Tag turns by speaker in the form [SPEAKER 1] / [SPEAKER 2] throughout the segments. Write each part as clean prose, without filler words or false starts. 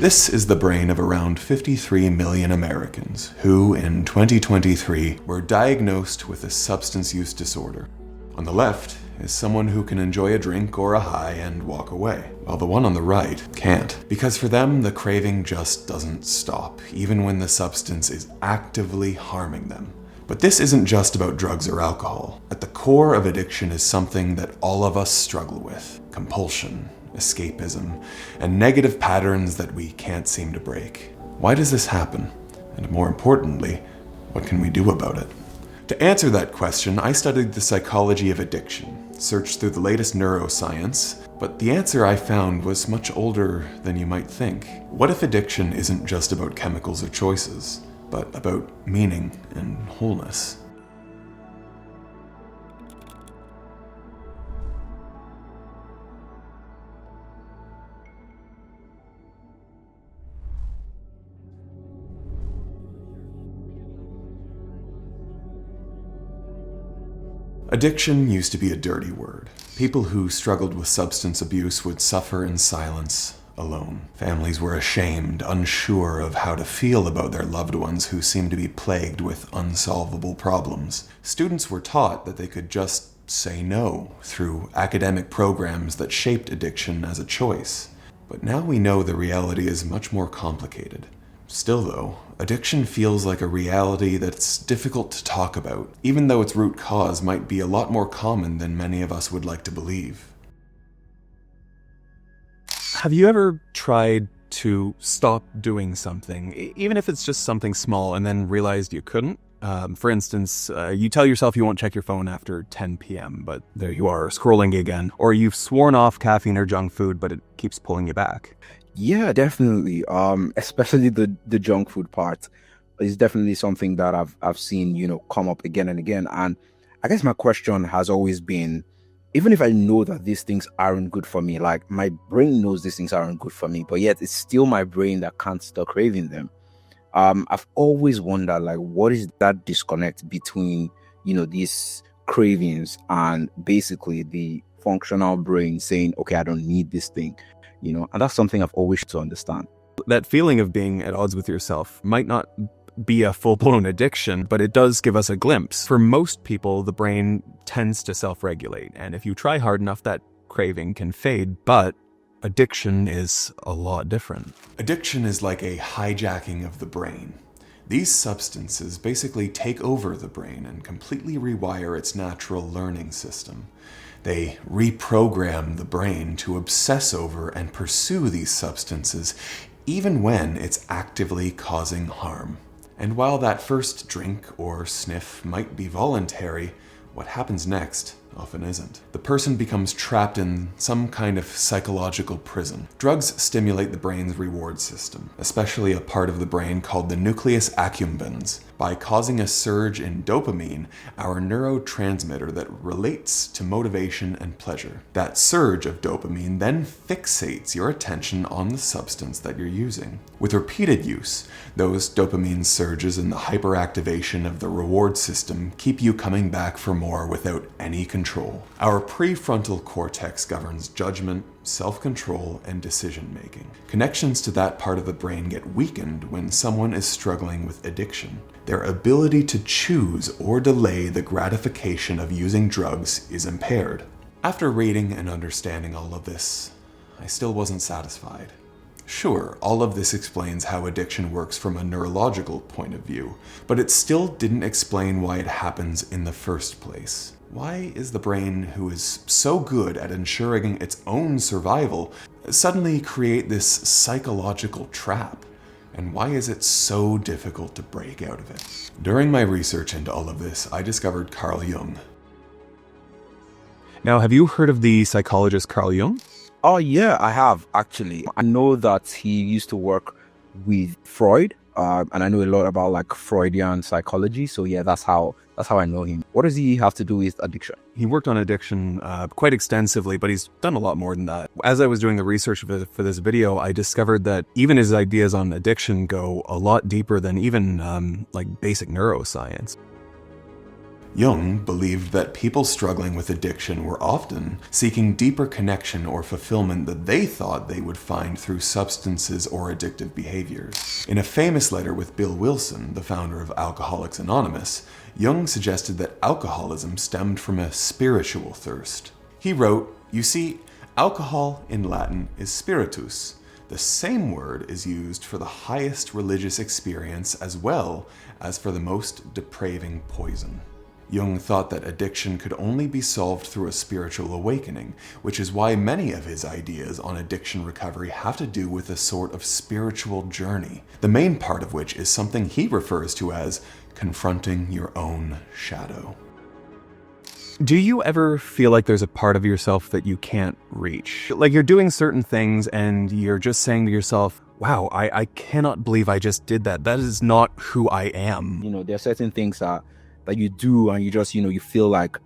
[SPEAKER 1] This is the brain of around 53 million Americans who, in 2023, were diagnosed with a substance use disorder. On the left is someone who can enjoy a drink or a high and walk away, while the one on the right can't, because for them the craving just doesn't stop, even when the substance is actively harming them. But this isn't just about drugs or alcohol. At the core of addiction is something that all of us struggle with: compulsion, escapism, and negative patterns that we can't seem to break. Why does this happen? And more importantly, what can we do about it? To answer that question, I studied the psychology of addiction, searched through the latest neuroscience, but the answer I found was much older than you might think. What if addiction isn't just about chemicals or choices, but about meaning and wholeness? Addiction used to be a dirty word. People who struggled with substance abuse would suffer in silence, alone. Families were ashamed, unsure of how to feel about their loved ones who seemed to be plagued with unsolvable problems. Students were taught that they could just say no through academic programs that shaped addiction as a choice. But now we know the reality is much more complicated. Still though, addiction feels like a reality that's difficult to talk about, even though its root cause might be a lot more common than many of us would like to believe.
[SPEAKER 2] Have you ever tried to stop doing something, even if it's just something small, and then realized you couldn't? For instance, you tell yourself you won't check your phone after 10 p.m., but there you are, scrolling again. Or you've sworn off caffeine or junk food, but it keeps pulling you back.
[SPEAKER 3] Yeah, definitely. Especially the junk food part is definitely something that I've seen, come up again and again. And I guess my question has always been, even if I know that these things aren't good for me, like my brain knows these things aren't good for me, but yet it's still my brain that can't stop craving them. I've always wondered, like, what is that disconnect between, these cravings and basically the functional brain saying, okay, I don't need this thing. And that's something I've always to understand.
[SPEAKER 2] That feeling of being at odds with yourself might not be a full-blown addiction, but it does give us a glimpse. For most people, the brain tends to self-regulate, and if you try hard enough, that craving can fade, but addiction is a lot different.
[SPEAKER 1] Addiction is like a hijacking of the brain. These substances basically take over the brain and completely rewire its natural learning system. They reprogram the brain to obsess over and pursue these substances, even when it's actively causing harm. And while that first drink or sniff might be voluntary, what happens next often isn't. The person becomes trapped in some kind of psychological prison. Drugs stimulate the brain's reward system, especially a part of the brain called the nucleus accumbens, by causing a surge in dopamine, our neurotransmitter that relates to motivation and pleasure. That surge of dopamine then fixates your attention on the substance that you're using. With repeated use, those dopamine surges and the hyperactivation of the reward system keep you coming back for more without any control. Our prefrontal cortex governs judgment, self-control, and decision-making. Connections to that part of the brain get weakened when someone is struggling with addiction. Their ability to choose or delay the gratification of using drugs is impaired. After reading and understanding all of this, I still wasn't satisfied. Sure, all of this explains how addiction works from a neurological point of view, but it still didn't explain why it happens in the first place. Why is the brain, who is so good at ensuring its own survival, suddenly create this psychological trap? And why is it so difficult to break out of it? During my research into all of this, I discovered Carl Jung.
[SPEAKER 2] Now, have you heard of the psychologist Carl Jung?
[SPEAKER 3] Oh yeah, I have actually. I know that he used to work with Freud, and I know a lot about like Freudian psychology. So yeah, that's how I know him. What does he have to do with addiction?
[SPEAKER 2] He worked on addiction quite extensively, but he's done a lot more than that. As I was doing the research for this video, I discovered that even his ideas on addiction go a lot deeper than even like basic neuroscience.
[SPEAKER 1] Jung believed that people struggling with addiction were often seeking deeper connection or fulfillment that they thought they would find through substances or addictive behaviors. In a famous letter with Bill Wilson, the founder of Alcoholics Anonymous, Jung suggested that alcoholism stemmed from a spiritual thirst. He wrote, "You see, alcohol in Latin is spiritus. The same word is used for the highest religious experience as well as for the most depraving poison." Jung thought that addiction could only be solved through a spiritual awakening, which is why many of his ideas on addiction recovery have to do with a sort of spiritual journey, the main part of which is something he refers to as confronting your own shadow.
[SPEAKER 2] Do you ever feel like there's a part of yourself that you can't reach? Like you're doing certain things and you're just saying to yourself, wow, I cannot believe I just did that. That is not who I am.
[SPEAKER 3] There are certain things that you do and you just, you feel like,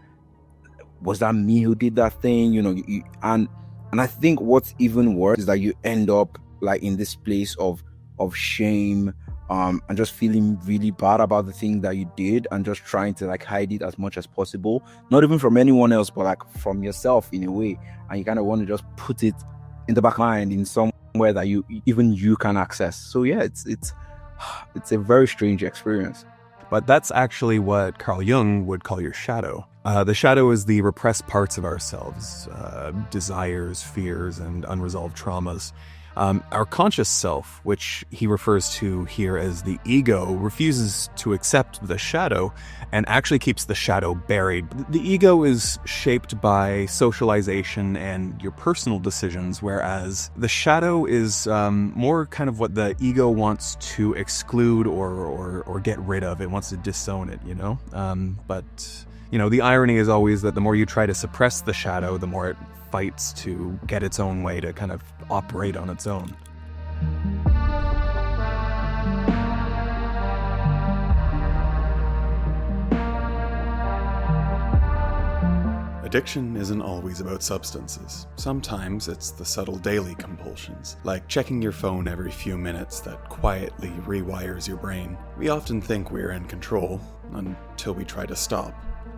[SPEAKER 3] was that me who did that thing? And I think what's even worse is that you end up like in this place of shame, and just feeling really bad about the thing that you did and just trying to like hide it as much as possible, not even from anyone else, but like from yourself in a way. And you kind of want to just put it in the back mind in somewhere that you can access. So yeah, it's a very strange experience.
[SPEAKER 2] But that's actually what Carl Jung would call your shadow. The shadow is the repressed parts of ourselves, desires, fears, and unresolved traumas. Our conscious self, which he refers to here as the ego, refuses to accept the shadow and actually keeps the shadow buried. The ego is shaped by socialization and your personal decisions, whereas the shadow is more kind of what the ego wants to exclude or get rid of. It wants to disown it, But the irony is always that the more you try to suppress the shadow, the more it fights to get its own way, to kind of operate on its own.
[SPEAKER 1] Addiction isn't always about substances. Sometimes it's the subtle daily compulsions, like checking your phone every few minutes that quietly rewires your brain. We often think we're in control until we try to stop.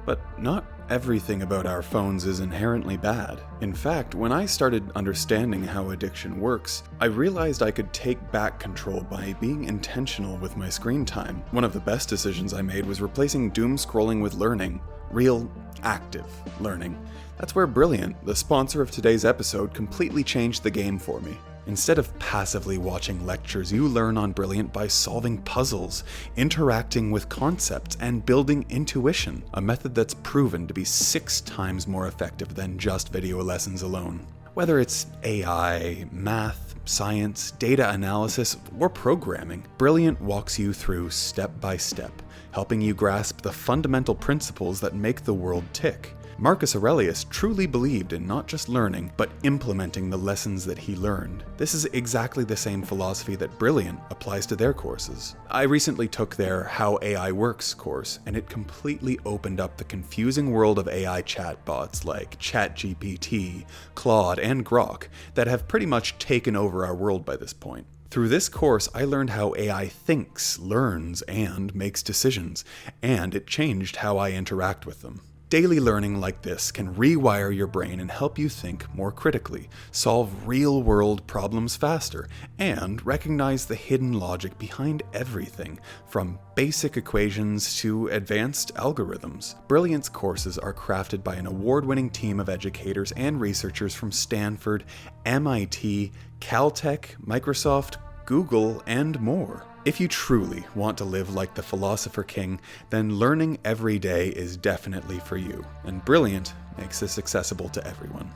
[SPEAKER 1] But not everything about our phones is inherently bad. In fact, when I started understanding how addiction works, I realized I could take back control by being intentional with my screen time. One of the best decisions I made was replacing doom scrolling with learning. Real, active learning. That's where Brilliant, the sponsor of today's episode, completely changed the game for me. Instead of passively watching lectures, you learn on Brilliant by solving puzzles, interacting with concepts, and building intuition, a method that's proven to be 6 times more effective than just video lessons alone. Whether it's AI, math, science, data analysis, or programming, Brilliant walks you through step by step, helping you grasp the fundamental principles that make the world tick. Marcus Aurelius truly believed in not just learning, but implementing the lessons that he learned. This is exactly the same philosophy that Brilliant applies to their courses. I recently took their How AI Works course, and it completely opened up the confusing world of AI chatbots like ChatGPT, Claude, and Grok that have pretty much taken over our world by this point. Through this course, I learned how AI thinks, learns, and makes decisions, and it changed how I interact with them. Daily learning like this can rewire your brain and help you think more critically, solve real-world problems faster, and recognize the hidden logic behind everything, from basic equations to advanced algorithms. Brilliant's courses are crafted by an award-winning team of educators and researchers from Stanford, MIT, Caltech, Microsoft, Google, and more. If you truly want to live like the Philosopher King, then learning every day is definitely for you, and Brilliant makes this accessible to everyone.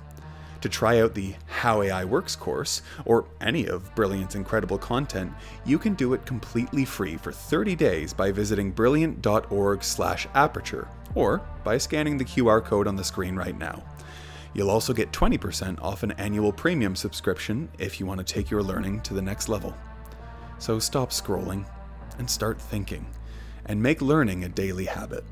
[SPEAKER 1] To try out the How AI Works course, or any of Brilliant's incredible content, you can do it completely free for 30 days by visiting brilliant.org/aperture, or by scanning the QR code on the screen right now. You'll also get 20% off an annual premium subscription if you want to take your learning to the next level. So stop scrolling and start thinking, and make learning a daily habit.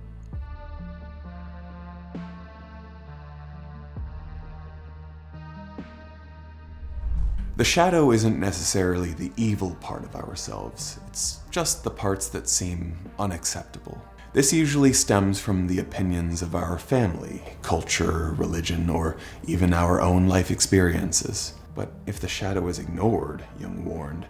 [SPEAKER 1] The shadow isn't necessarily the evil part of ourselves. It's just the parts that seem unacceptable. This usually stems from the opinions of our family, culture, religion, or even our own life experiences. But if the shadow is ignored, Jung warned,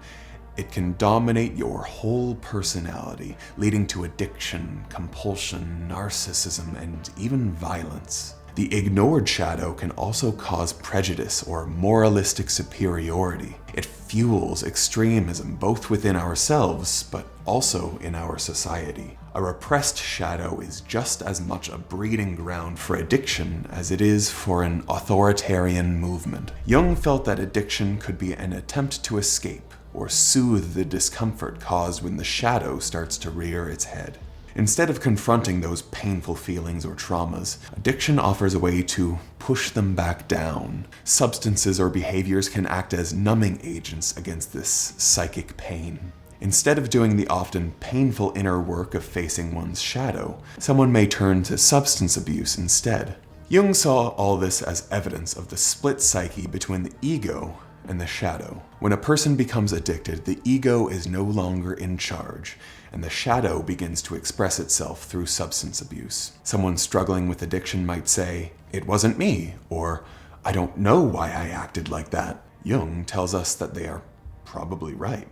[SPEAKER 1] it can dominate your whole personality, leading to addiction, compulsion, narcissism, and even violence. The ignored shadow can also cause prejudice or moralistic superiority. It fuels extremism both within ourselves, but also in our society. A repressed shadow is just as much a breeding ground for addiction as it is for an authoritarian movement. Jung felt that addiction could be an attempt to escape or soothe the discomfort caused when the shadow starts to rear its head. Instead of confronting those painful feelings or traumas, addiction offers a way to push them back down. Substances or behaviors can act as numbing agents against this psychic pain. Instead of doing the often painful inner work of facing one's shadow, someone may turn to substance abuse instead. Jung saw all this as evidence of the split psyche between the ego and the shadow. When a person becomes addicted, the ego is no longer in charge, and the shadow begins to express itself through substance abuse. Someone struggling with addiction might say, "It wasn't me," or "I don't know why I acted like that." Jung tells us that they are probably right.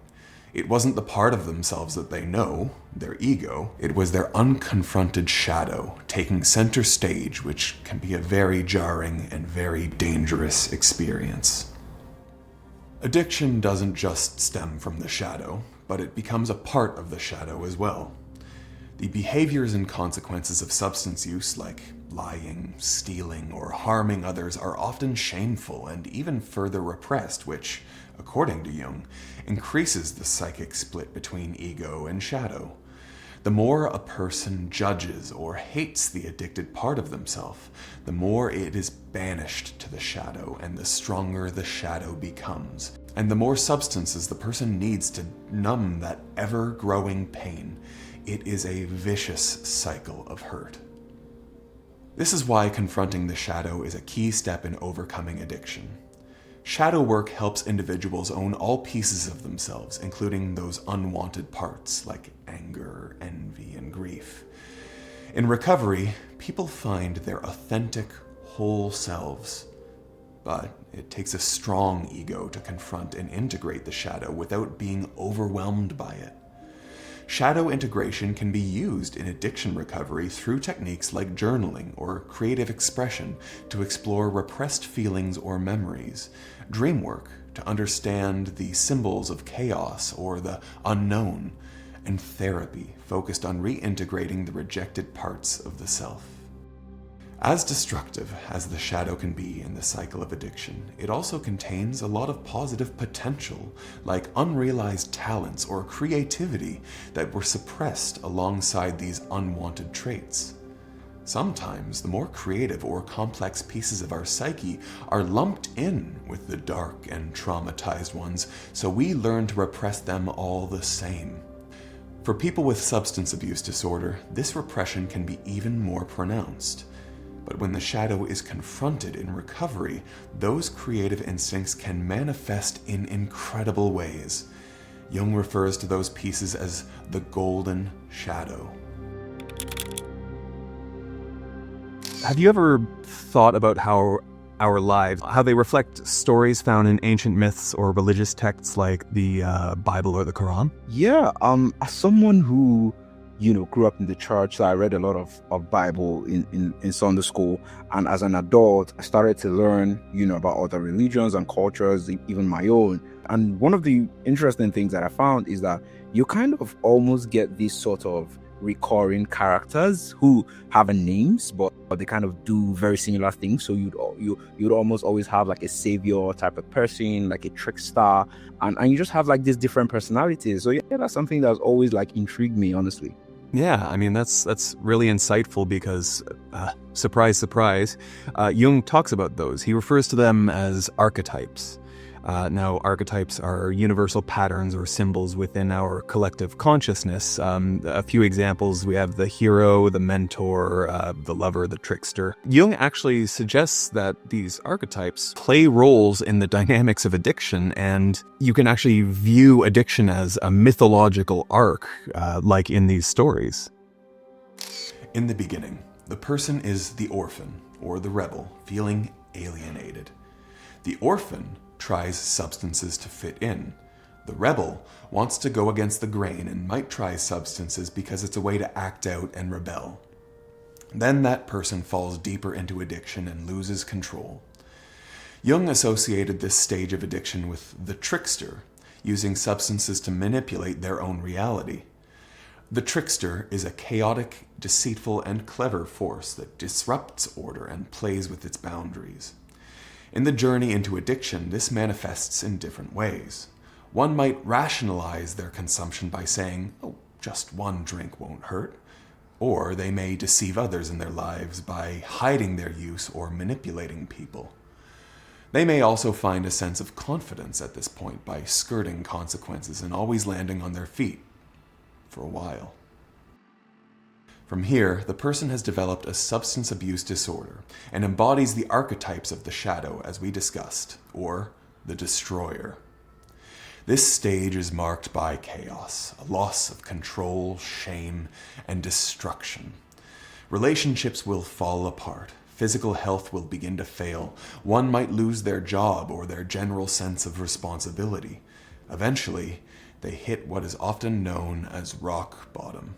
[SPEAKER 1] It wasn't the part of themselves that they know, their ego. It was their unconfronted shadow taking center stage, which can be a very jarring and very dangerous experience. Addiction doesn't just stem from the shadow, but it becomes a part of the shadow as well. The behaviors and consequences of substance use, like lying, stealing, or harming others, are often shameful and even further repressed, which, according to Jung, increases the psychic split between ego and shadow. The more a person judges or hates the addicted part of themselves, the more it is banished to the shadow, and the stronger the shadow becomes. And the more substances the person needs to numb that ever-growing pain, it is a vicious cycle of hurt. This is why confronting the shadow is a key step in overcoming addiction. Shadow work helps individuals own all pieces of themselves, including those unwanted parts like anger, envy, and grief. In recovery, people find their authentic, whole selves. But it takes a strong ego to confront and integrate the shadow without being overwhelmed by it. Shadow integration can be used in addiction recovery through techniques like journaling or creative expression to explore repressed feelings or memories, dream work to understand the symbols of chaos or the unknown, and therapy focused on reintegrating the rejected parts of the self. As destructive as the shadow can be in the cycle of addiction, it also contains a lot of positive potential, like unrealized talents or creativity that were suppressed alongside these unwanted traits. Sometimes the more creative or complex pieces of our psyche are lumped in with the dark and traumatized ones, so we learn to repress them all the same. For people with substance abuse disorder, this repression can be even more pronounced. But when the shadow is confronted in recovery, those creative instincts can manifest in incredible ways. Jung refers to those pieces as the golden shadow.
[SPEAKER 2] Have you ever thought about how our lives, how they reflect stories found in ancient myths or religious texts like the Bible or the Quran?
[SPEAKER 3] Yeah, as someone who grew up in the church, so I read a lot of Bible in Sunday school, and as an adult I started to learn about other religions and cultures, even my own. And one of the interesting things that I found is that you kind of almost get these sort of recurring characters who have names, but they kind of do very similar things. So you'd almost always have like a savior type of person, like a trickster, and you just have like these different personalities. So yeah, that's something that's always like intrigued me, honestly.
[SPEAKER 2] Yeah, I mean, that's really insightful because, surprise, surprise, Jung talks about those. He refers to them as archetypes. Now, archetypes are universal patterns or symbols within our collective consciousness. A few examples, we have the hero, the mentor, the lover, the trickster. Jung actually suggests that these archetypes play roles in the dynamics of addiction, and you can actually view addiction as a mythological arc, like in these stories.
[SPEAKER 1] In the beginning, the person is the orphan, or the rebel, feeling alienated. The orphan tries substances to fit in. The rebel wants to go against the grain and might try substances because it's a way to act out and rebel. Then that person falls deeper into addiction and loses control. Jung associated this stage of addiction with the trickster, using substances to manipulate their own reality. The trickster is a chaotic, deceitful, and clever force that disrupts order and plays with its boundaries. In the journey into addiction, this manifests in different ways. One might rationalize their consumption by saying, "Oh, just one drink won't hurt." Or they may deceive others in their lives by hiding their use or manipulating people. They may also find a sense of confidence at this point by skirting consequences and always landing on their feet for a while. From here, the person has developed a substance abuse disorder and embodies the archetypes of the shadow, as we discussed, or the destroyer. This stage is marked by chaos, a loss of control, shame, and destruction. Relationships will fall apart. Physical health will begin to fail. One might lose their job or their general sense of responsibility. Eventually, they hit what is often known as rock bottom.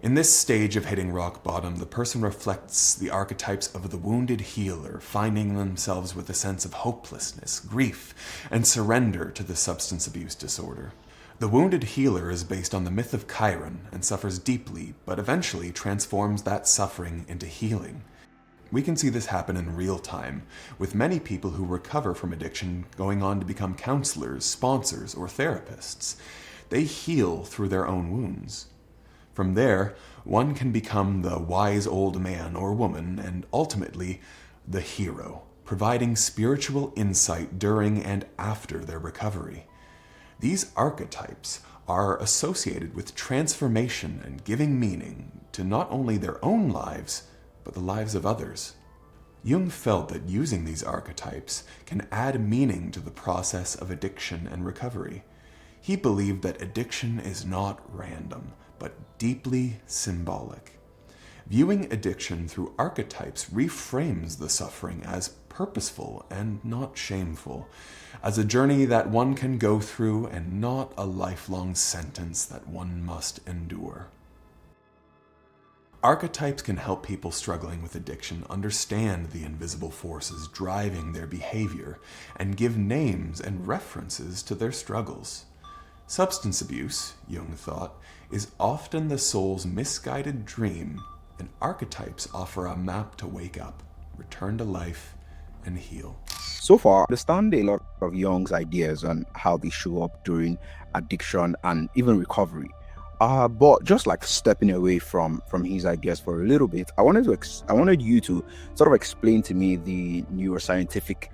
[SPEAKER 1] In this stage of hitting rock bottom, the person reflects the archetypes of the wounded healer, finding themselves with a sense of hopelessness, grief, and surrender to the substance abuse disorder. The wounded healer is based on the myth of Chiron and suffers deeply, but eventually transforms that suffering into healing. We can see this happen in real time, with many people who recover from addiction going on to become counselors, sponsors, or therapists. They heal through their own wounds. From there, one can become the wise old man or woman and ultimately the hero, providing spiritual insight during and after their recovery. These archetypes are associated with transformation and giving meaning to not only their own lives, but the lives of others. Jung felt that using these archetypes can add meaning to the process of addiction and recovery. He believed that addiction is not random, but deeply symbolic. Viewing addiction through archetypes reframes the suffering as purposeful and not shameful, as a journey that one can go through and not a lifelong sentence that one must endure. Archetypes can help people struggling with addiction understand the invisible forces driving their behavior and give names and references to their struggles. Substance abuse, Jung thought, is often the soul's misguided dream, and archetypes offer a map to wake up, return to life, and heal.
[SPEAKER 3] So far, I understand a lot of Jung's ideas on how they show up during addiction and even recovery. But just like stepping away from his ideas for a little bit, I wanted you to sort of explain to me the neuroscientific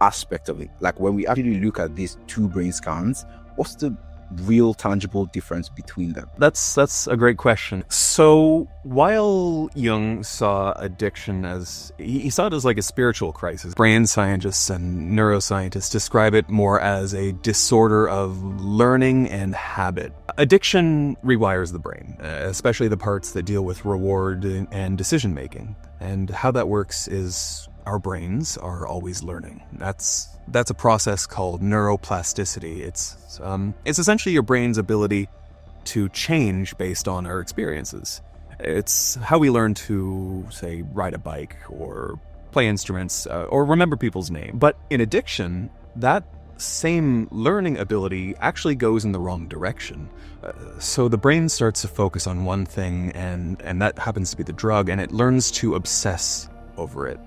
[SPEAKER 3] aspect of it. Like when we actually look at these two brain scans, what's the real tangible difference between them?
[SPEAKER 2] That's a great question. So while Jung saw addiction as, he saw it as like a spiritual crisis, brain scientists and neuroscientists describe it more as a disorder of learning and habit. Addiction rewires the brain, especially the parts that deal with reward and decision making. And how that works is our brains are always learning. That's a process called neuroplasticity. It's essentially your brain's ability to change based on our experiences. It's how we learn to, say, ride a bike or play instruments or remember people's names. But in addiction, that same learning ability actually goes in the wrong direction. So the brain starts to focus on one thing, and that happens to be the drug, and it learns to obsess over it.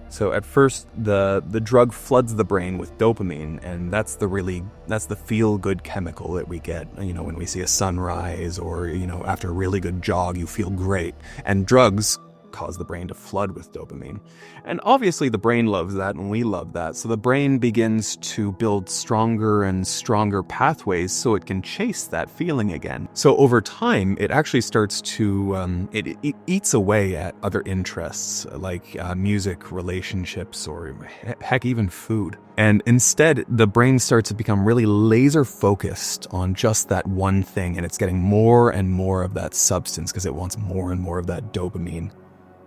[SPEAKER 2] So at first, the drug floods the brain with dopamine, and that's the feel-good chemical that we get. When we see a sunrise, or after a really good jog, you feel great. And drugs cause the brain to flood with dopamine. And obviously the brain loves that and we love that. So the brain begins to build stronger and stronger pathways so it can chase that feeling again. So over time, it actually starts to, it eats away at other interests like music, relationships, or heck, even food. And instead, the brain starts to become really laser focused on just that one thing, and it's getting more and more of that substance because it wants more and more of that dopamine.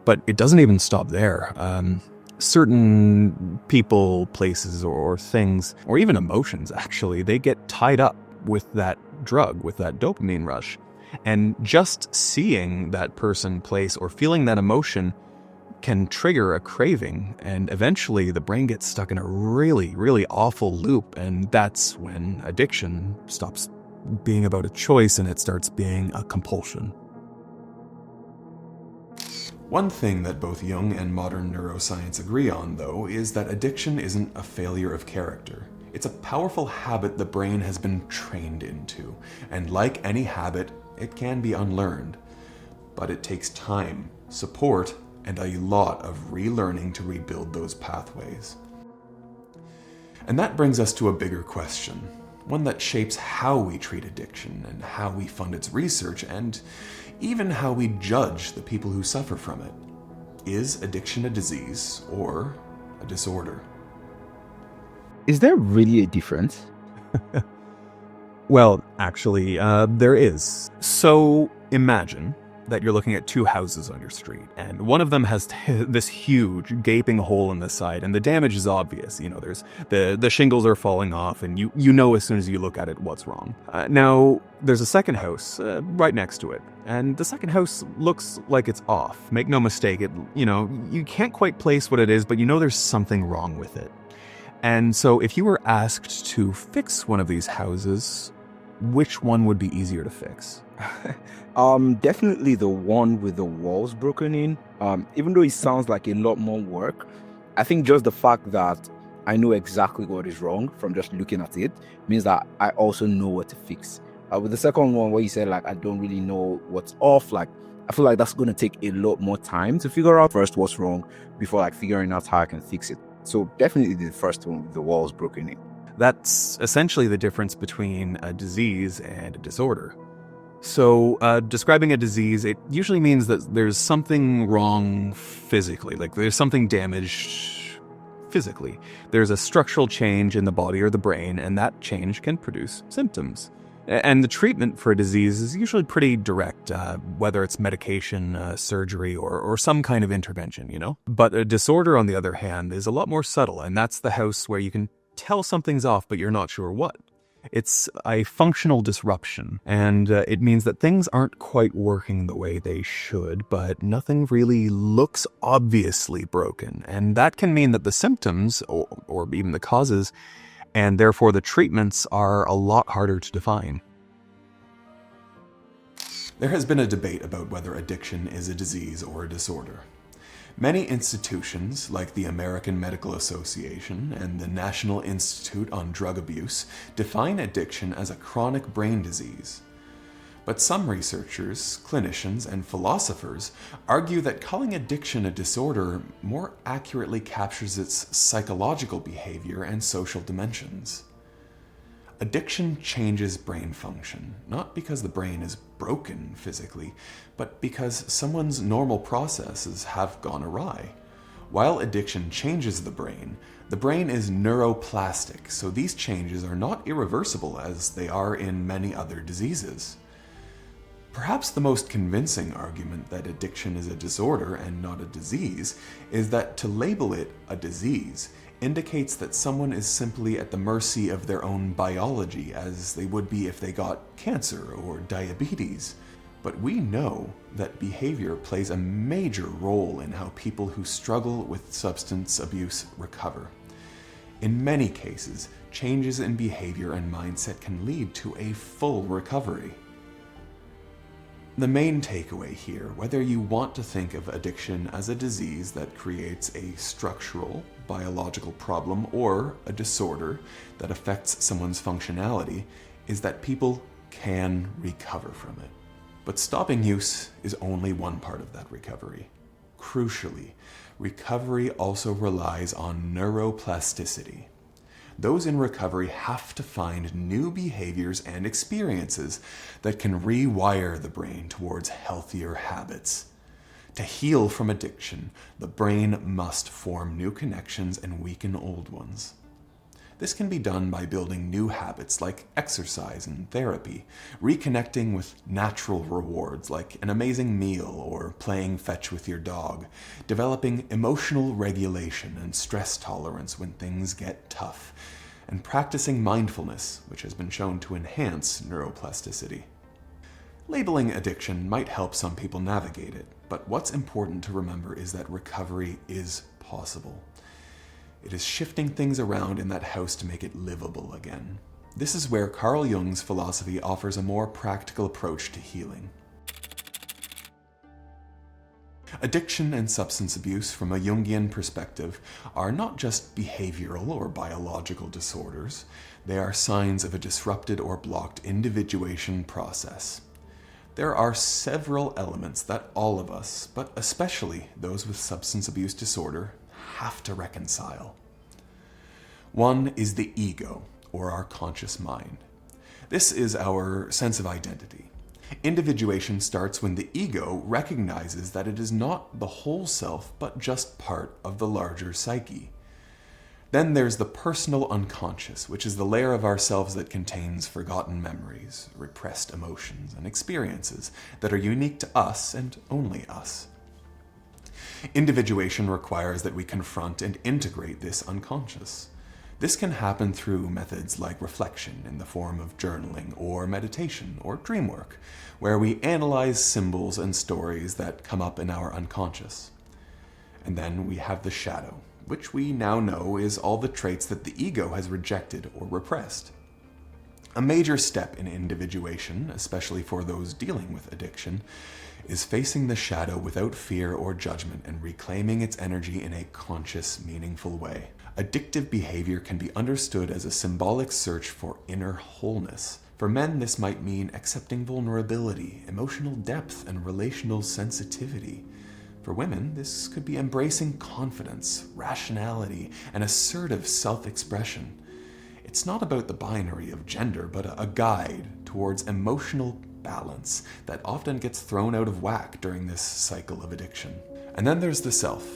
[SPEAKER 2] But it doesn't even stop there. Certain people, places, or things, or even emotions, actually, they get tied up with that drug, with that dopamine rush. And just seeing that person, place, or feeling that emotion can trigger a craving, and eventually the brain gets stuck in a really, really awful loop, and that's when addiction stops being about a choice and it starts being a compulsion.
[SPEAKER 1] One thing that both Jung and modern neuroscience agree on, though, is that addiction isn't a failure of character. It's a powerful habit the brain has been trained into, and like any habit, it can be unlearned. But it takes time, support, and a lot of relearning to rebuild those pathways. And that brings us to a bigger question, one that shapes how we treat addiction and how we fund its research and even how we judge the people who suffer from it. Is addiction a disease or a disorder?
[SPEAKER 3] Is there really a difference?
[SPEAKER 2] Well, actually, there is. So imagine that you're looking at two houses on your street, and one of them has this huge gaping hole in the side, and the damage is obvious. You know, there's the shingles are falling off, and you know as soon as you look at it what's wrong. Now, there's a second house right next to it, and the second house looks like it's off. Make no mistake, you can't quite place what it is, but you know there's something wrong with it. And so if you were asked to fix one of these houses, which one would be easier to fix?
[SPEAKER 3] Definitely the one with the walls broken in. Even though it sounds like a lot more work, I think just the fact that I know exactly what is wrong from just looking at it means that I also know what to fix. With the second one, where you said like I don't really know what's off, like I feel like that's going to take a lot more time to figure out first what's wrong before like figuring out how I can fix it. So definitely the first one with the walls broken in.
[SPEAKER 2] That's essentially the difference between a disease and a disorder. So, describing a disease, it usually means that there's something wrong physically, like there's something damaged physically. There's a structural change in the body or the brain, and that change can produce symptoms. And the treatment for a disease is usually pretty direct, whether it's medication, surgery, or some kind of intervention, you know? But a disorder, on the other hand, is a lot more subtle, and that's the house where you can tell something's off, but you're not sure what. It's a functional disruption, and it means that things aren't quite working the way they should, but nothing really looks obviously broken. And that can mean that the symptoms, or even the causes, and therefore the treatments, are a lot harder to define.
[SPEAKER 1] There has been a debate about whether addiction is a disease or a disorder. Many institutions, like the American Medical Association and the National Institute on Drug Abuse, define addiction as a chronic brain disease. But some researchers, clinicians, and philosophers argue that calling addiction a disorder more accurately captures its psychological behavior and social dimensions. Addiction changes brain function, not because the brain is broken physically, but because someone's normal processes have gone awry. While addiction changes the brain is neuroplastic, so these changes are not irreversible as they are in many other diseases. Perhaps the most convincing argument that addiction is a disorder and not a disease is that to label it a disease indicates that someone is simply at the mercy of their own biology, as they would be if they got cancer or diabetes. But we know that behavior plays a major role in how people who struggle with substance abuse recover. In many cases, changes in behavior and mindset can lead to a full recovery. The main takeaway here, whether you want to think of addiction as a disease that creates a structural, biological problem or a disorder that affects someone's functionality, is that people can recover from it. But stopping use is only one part of that recovery. Crucially, recovery also relies on neuroplasticity. Those in recovery have to find new behaviors and experiences that can rewire the brain towards healthier habits. To heal from addiction, the brain must form new connections and weaken old ones. This can be done by building new habits like exercise and therapy, reconnecting with natural rewards like an amazing meal or playing fetch with your dog, developing emotional regulation and stress tolerance when things get tough, and practicing mindfulness, which has been shown to enhance neuroplasticity. Labeling addiction might help some people navigate it, but what's important to remember is that recovery is possible. It is shifting things around in that house to make it livable again. This is where Carl Jung's philosophy offers a more practical approach to healing. Addiction and substance abuse from a Jungian perspective are not just behavioral or biological disorders, they are signs of a disrupted or blocked individuation process. There are several elements that all of us, but especially those with substance abuse disorder, have to reconcile. One is the ego, or our conscious mind. This is our sense of identity. Individuation starts when the ego recognizes that it is not the whole self, but just part of the larger psyche. Then there's the personal unconscious, which is the layer of ourselves that contains forgotten memories, repressed emotions, and experiences that are unique to us and only us. Individuation requires that we confront and integrate this unconscious. This can happen through methods like reflection in the form of journaling or meditation or dream work, where we analyze symbols and stories that come up in our unconscious. And then we have the shadow, which we now know is all the traits that the ego has rejected or repressed. A major step in individuation, especially for those dealing with addiction, is facing the shadow without fear or judgment and reclaiming its energy in a conscious, meaningful way. Addictive behavior can be understood as a symbolic search for inner wholeness. For men, this might mean accepting vulnerability, emotional depth, and relational sensitivity. For women, this could be embracing confidence, rationality, and assertive self-expression. It's not about the binary of gender, but a guide towards emotional balance that often gets thrown out of whack during this cycle of addiction. And then there's the self.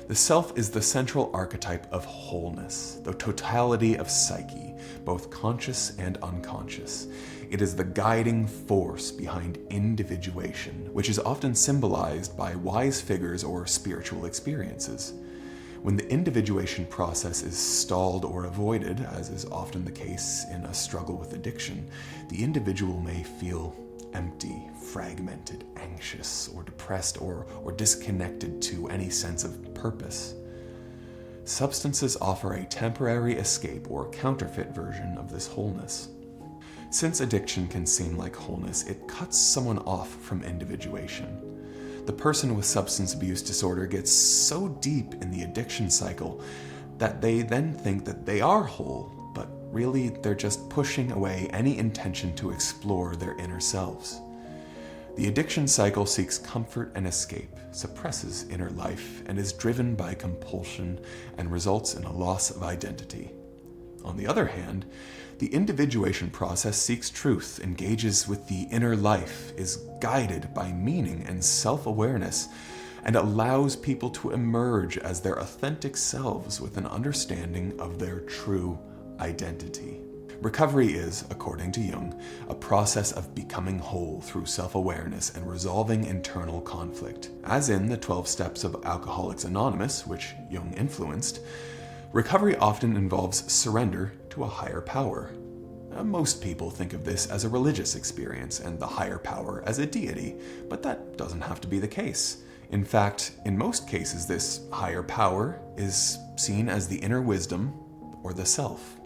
[SPEAKER 1] The self is the central archetype of wholeness, the totality of psyche, both conscious and unconscious. It is the guiding force behind individuation, which is often symbolized by wise figures or spiritual experiences. When the individuation process is stalled or avoided, as is often the case in a struggle with addiction, the individual may feel empty, fragmented, anxious, or depressed, or disconnected to any sense of purpose. Substances offer a temporary escape or counterfeit version of this wholeness. Since addiction can seem like wholeness, it cuts someone off from individuation. The person with substance abuse disorder gets so deep in the addiction cycle that they then think that they are whole, but really they're just pushing away any intention to explore their inner selves. The addiction cycle seeks comfort and escape, suppresses inner life, and is driven by compulsion and results in a loss of identity. On the other hand, the individuation process seeks truth, engages with the inner life, is guided by meaning and self-awareness, and allows people to emerge as their authentic selves with an understanding of their true identity. Recovery is, according to Jung, a process of becoming whole through self-awareness and resolving internal conflict. As in the 12 Steps of Alcoholics Anonymous, which Jung influenced, recovery often involves surrender to a higher power. Most people think of this as a religious experience and the higher power as a deity, but that doesn't have to be the case. In fact, in most cases, this higher power is seen as the inner wisdom or the self.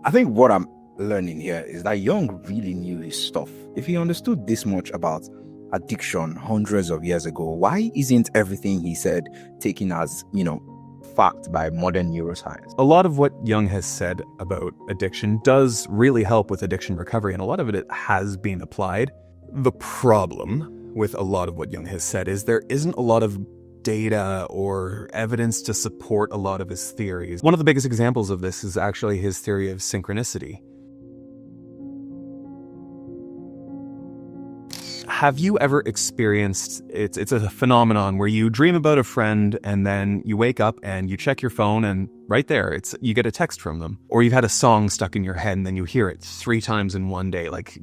[SPEAKER 3] I think what I'm learning here is that Jung really knew his stuff. If he understood this much about addiction hundreds of years ago, why isn't everything he said taken as, fact by modern neuroscience?
[SPEAKER 2] A lot of what Jung has said about addiction does really help with addiction recovery, and a lot of it has been applied. The problem with a lot of what Jung has said is there isn't a lot of data or evidence to support a lot of his theories. One of the biggest examples of this is actually his theory of synchronicity. Have you ever experienced, it's a phenomenon where you dream about a friend and then you wake up and you check your phone and right there, you get a text from them. Or you've had a song stuck in your head and then you hear it 3 times in one day. Like,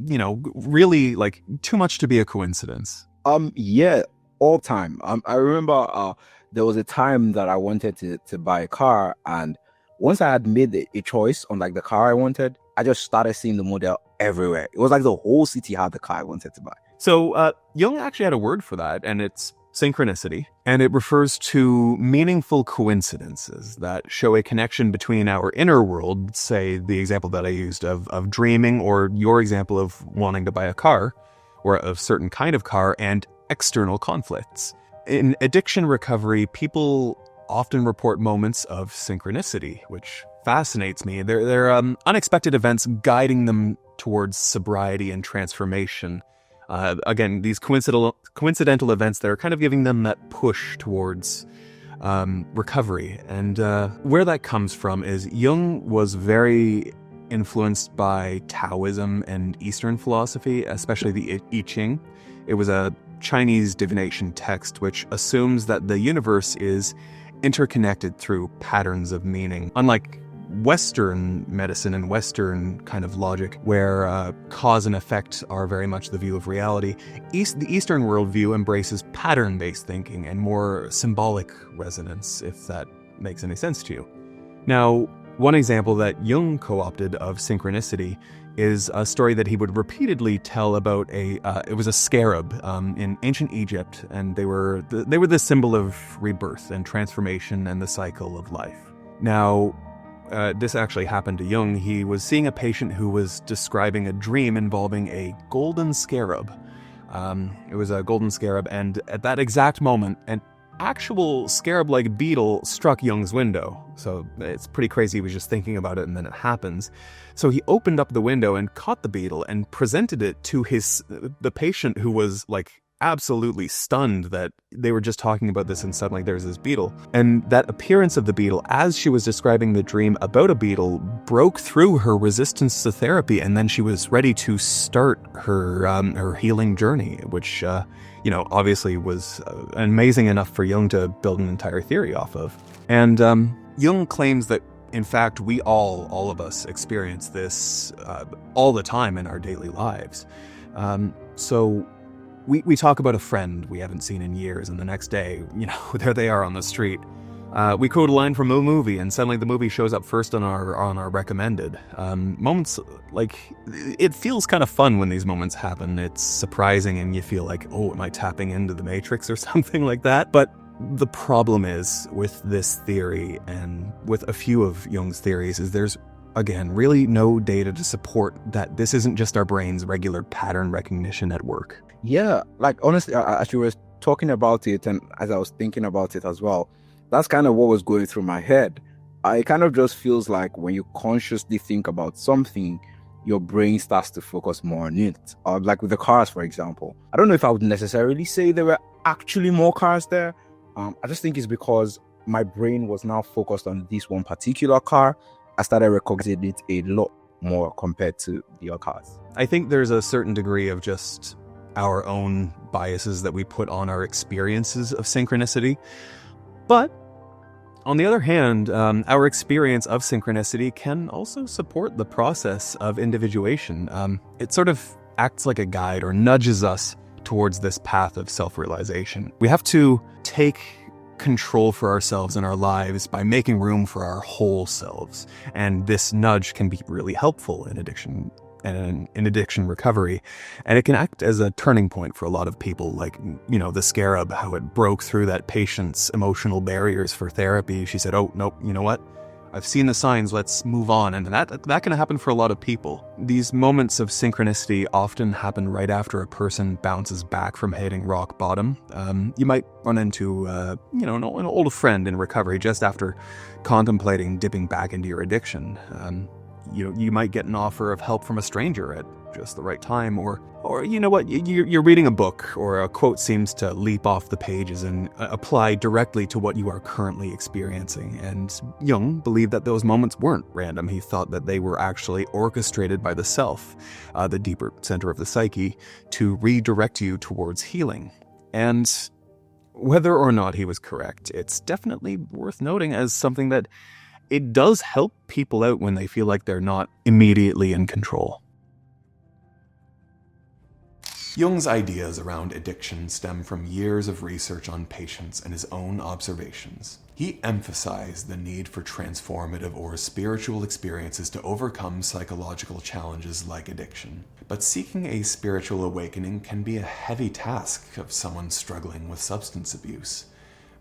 [SPEAKER 2] really like too much to be a coincidence.
[SPEAKER 3] Yeah, all time. I remember there was a time that I wanted to buy a car, and once I had made a choice on like the car I wanted, I just started seeing the model everywhere. It was like the whole city had the car I wanted to buy.
[SPEAKER 2] So Jung actually had a word for that, and it's synchronicity. And it refers to meaningful coincidences that show a connection between our inner world, say the example that I used of dreaming, or your example of wanting to buy a car, or a certain kind of car, and external conflicts. In addiction recovery, people often report moments of synchronicity, which fascinates me. They're unexpected events guiding them towards sobriety and transformation. Again, these coincidental events that are kind of giving them that push towards recovery. And where that comes from is Jung was very influenced by Taoism and Eastern philosophy, especially the I Ching. It was a Chinese divination text which assumes that the universe is interconnected through patterns of meaning. Unlike Western medicine and Western kind of logic, where cause and effect are very much the view of reality, the Eastern worldview embraces pattern-based thinking and more symbolic resonance, if that makes any sense to you. Now, one example that Jung co-opted of synchronicity is a story that he would repeatedly tell about it was a scarab in ancient Egypt, and they were the symbol of rebirth and transformation and the cycle of life. Now, this actually happened to Jung. He was seeing a patient who was describing a dream involving a golden scarab. It was a golden scarab, and at that exact moment, an actual scarab-like beetle struck Jung's window. So it's pretty crazy. He was just thinking about it and then it happens. So he opened up the window and caught the beetle and presented it to the patient, who was like absolutely stunned that they were just talking about this and suddenly there's this beetle. And that appearance of the beetle, as she was describing the dream about a beetle, broke through her resistance to therapy, and then she was ready to start her healing journey, which obviously was amazing enough for Jung to build an entire theory off of. And Jung claims that, in fact, we all of us experience this all the time in our daily lives. So we talk about a friend we haven't seen in years, and the next day, there they are on the street. We quote a line from a movie, and suddenly the movie shows up first on our recommended. Moments like, it feels kind of fun when these moments happen. It's surprising, and you feel like, oh, am I tapping into the Matrix or something like that? But the problem is with this theory, and with a few of Jung's theories, is there's, again, really no data to support that this isn't just our brain's regular pattern recognition at work.
[SPEAKER 3] Yeah, like honestly, as you were talking about it, and as I was thinking about it as well, that's kind of what was going through my head. It kind of just feels like when you consciously think about something, your brain starts to focus more on it. Like with the cars, for example. I don't know if I would necessarily say there were actually more cars there. I just think it's because my brain was now focused on this one particular car. I started recognizing it a lot more compared to the other cars.
[SPEAKER 2] I think there's a certain degree of just our own biases that we put on our experiences of synchronicity. But on the other hand, our experience of synchronicity can also support the process of individuation. It sort of acts like a guide or nudges us towards this path of self-realization. We have to take control for ourselves and our lives by making room for our whole selves. And this nudge can be really helpful in addiction and in addiction recovery. And it can act as a turning point for a lot of people, like, the scarab, how it broke through that patient's emotional barriers for therapy. She said, oh, nope, you know what? I've seen the signs, let's move on. And that can happen for a lot of people. These moments of synchronicity often happen right after a person bounces back from hitting rock bottom. You might run into, an old friend in recovery just after contemplating dipping back into your addiction. You might get an offer of help from a stranger at just the right time, or you know what, you're reading a book or a quote seems to leap off the pages and apply directly to what you are currently experiencing. And Jung believed that those moments weren't random. He thought that they were actually orchestrated by the self, the deeper center of the psyche, to redirect you towards healing. And whether or not he was correct, it's definitely worth noting as something that it does help people out when they feel like they're not immediately in control.
[SPEAKER 1] Jung's ideas around addiction stem from years of research on patients and his own observations. He emphasized the need for transformative or spiritual experiences to overcome psychological challenges like addiction. But seeking a spiritual awakening can be a heavy task of someone struggling with substance abuse.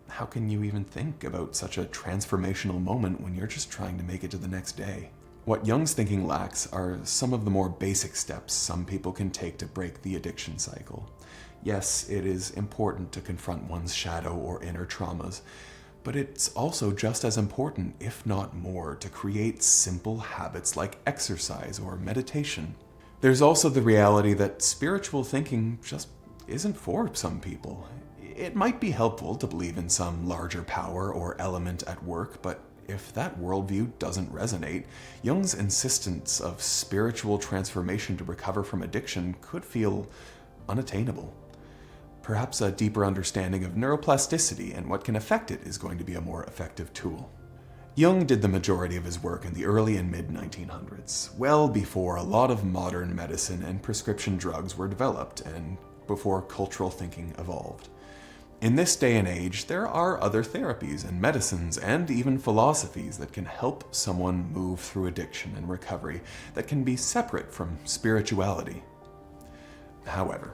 [SPEAKER 1] How can you even think about such a transformational moment when you're just trying to make it to the next day? What Jung's thinking lacks are some of the more basic steps some people can take to break the addiction cycle. Yes, it is important to confront one's shadow or inner traumas, but it's also just as important, if not more, to create simple habits like exercise or meditation. There's also the reality that spiritual thinking just isn't for some people. It might be helpful to believe in some larger power or element at work, but if that worldview doesn't resonate, Jung's insistence of spiritual transformation to recover from addiction could feel unattainable. Perhaps a deeper understanding of neuroplasticity and what can affect it is going to be a more effective tool. Jung did the majority of his work in the early and mid-1900s, well before a lot of modern medicine and prescription drugs were developed and before cultural thinking evolved. In this day and age, there are other therapies and medicines and even philosophies that can help someone move through addiction and recovery that can be separate from spirituality. However,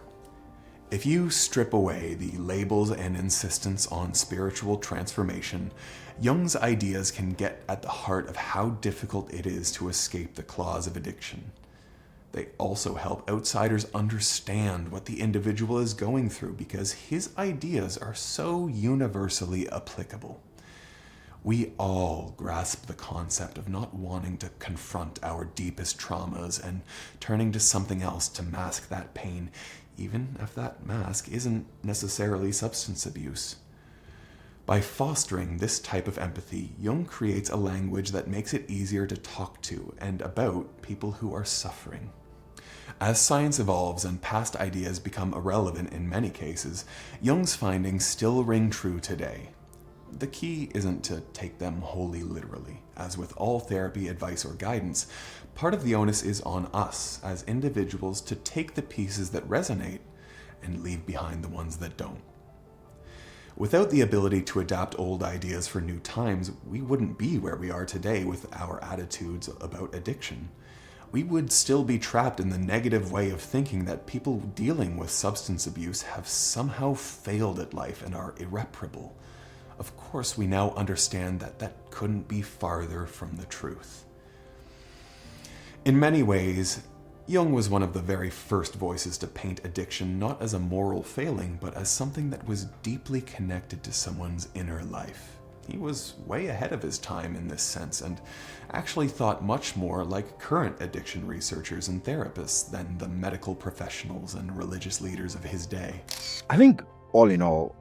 [SPEAKER 1] if you strip away the labels and insistence on spiritual transformation, Jung's ideas can get at the heart of how difficult it is to escape the claws of addiction. They also help outsiders understand what the individual is going through because his ideas are so universally applicable. We all grasp the concept of not wanting to confront our deepest traumas and turning to something else to mask that pain, even if that mask isn't necessarily substance abuse. By fostering this type of empathy, Jung creates a language that makes it easier to talk to and about people who are suffering. As science evolves and past ideas become irrelevant in many cases, Jung's findings still ring true today. The key isn't to take them wholly literally. As with all therapy, advice, or guidance, part of the onus is on us as individuals to take the pieces that resonate and leave behind the ones that don't. Without the ability to adapt old ideas for new times, we wouldn't be where we are today with our attitudes about addiction. We would still be trapped in the negative way of thinking that people dealing with substance abuse have somehow failed at life and are irreparable. Of course, we now understand that that couldn't be farther from the truth. In many ways, Jung was one of the very first voices to paint addiction not as a moral failing, but as something that was deeply connected to someone's inner life. He was way ahead of his time in this sense and actually thought much more like current addiction researchers and therapists than the medical professionals and religious leaders of his day.
[SPEAKER 3] I think all in all,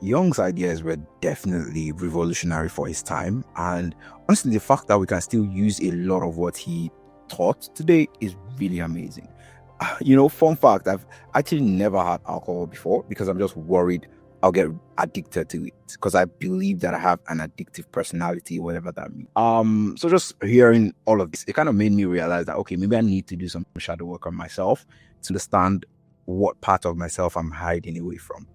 [SPEAKER 3] Jung's ideas were definitely revolutionary for his time. And honestly, the fact that we can still use a lot of what he taught today is really amazing. Fun fact, I've actually never had alcohol before because I'm just worried I'll get addicted to it because I believe that I have an addictive personality, whatever that means. So just hearing all of this, it kind of made me realize that, okay, maybe I need to do some shadow work on myself to understand what part of myself I'm hiding away from.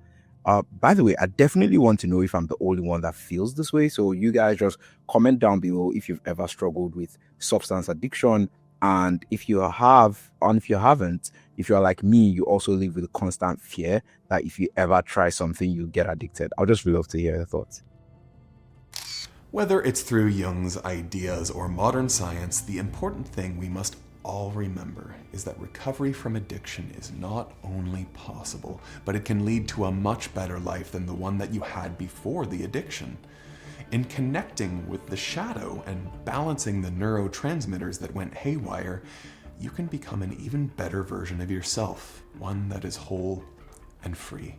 [SPEAKER 3] By the way, I definitely want to know if I'm the only one that feels this way. So you guys just comment down below if you've ever struggled with substance addiction. And if you have, and if you haven't, if you're like me, you also live with a constant fear that if you ever try something, you'll get addicted. I'd just love to hear your thoughts.
[SPEAKER 1] Whether it's through Jung's ideas or modern science, the important thing we must all remember is that recovery from addiction is not only possible, but it can lead to a much better life than the one that you had before the addiction. In connecting with the shadow and balancing the neurotransmitters that went haywire, you can become an even better version of yourself, one that is whole and free.